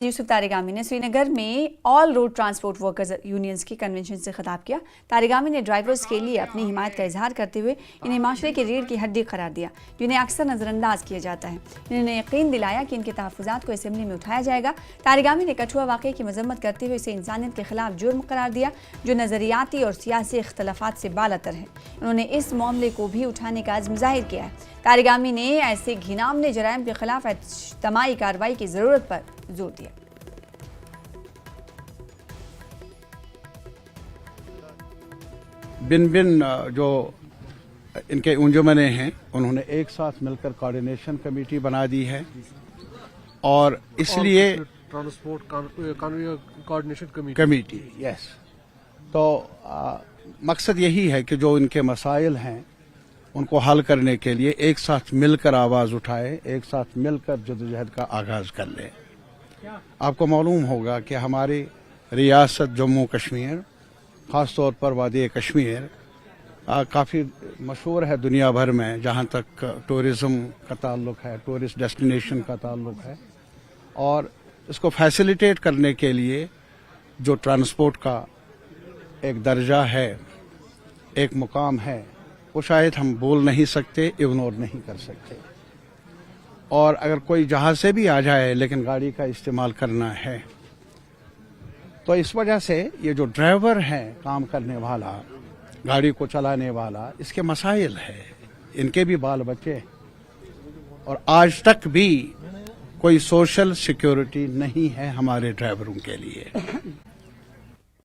یوسف طارقامی نے سری نگر میں آل road transport workers unions کی کنونشن سے خطاب کیا۔ طارقامی نے ڈرائیورز کے لیے اپنی حمایت کا اظہار کرتے ہوئے انہیں معاشرے کی ریڑھ کی ہڈی قرار دیا جنہیں اکثر نظر انداز کیا جاتا ہے۔ انہوں نے یقین دلایا کہ ان کے تحفظات کو اسمبلی میں اٹھایا جائے گا۔ طارقامی نے کٹھوعہ واقعے کی مذمت کرتے ہوئے اسے انسانیت کے خلاف جرم قرار دیا جو نظریاتی اور سیاسی اختلافات سے بالاتر ہے۔ انہوں نے اس معاملے کو بھی اٹھانے کا عزم ظاہر کیا ہے۔ طارقامی نے ایسے گھناؤنے جرائم کے خلاف اجتماعی کارروائی کی ضرورت پر زور دیا۔ بن جو ان کے انجمنیں ہیں انہوں نے ایک ساتھ مل کر کوارڈینیشن کمیٹی بنا دی ہے اور اس لیے ٹرانسپورٹ کوارڈینیشن کمیٹی یس تو مقصد یہی ہے کہ جو ان کے مسائل ہیں ان کو حل کرنے کے لیے ایک ساتھ مل کر آواز اٹھائے، ایک ساتھ مل کر جدوجہد کا آغاز کر لے۔ آپ کو معلوم ہوگا کہ ہماری ریاست جموں کشمیر خاص طور پر وادی کشمیر کافی مشہور ہے دنیا بھر میں جہاں تک ٹورزم کا تعلق ہے، ٹورسٹ ڈیسٹینیشن کا تعلق ہے، اور اس کو فیسیلیٹیٹ کرنے کے لیے جو ٹرانسپورٹ کا ایک درجہ ہے، ایک مقام ہے، وہ شاید ہم بول نہیں سکتے، اگنور نہیں کر سکتے۔ اور اگر کوئی جہاں سے بھی آ جائے لیکن گاڑی کا استعمال کرنا ہے تو اس وجہ سے یہ جو ڈرائیور ہے، کام کرنے والا، گاڑی کو چلانے والا، اس کے مسائل ہے، ان کے بھی بال بچے، اور آج تک بھی کوئی سوشل سیکیورٹی نہیں ہے ہمارے ڈرائیوروں کے لیے۔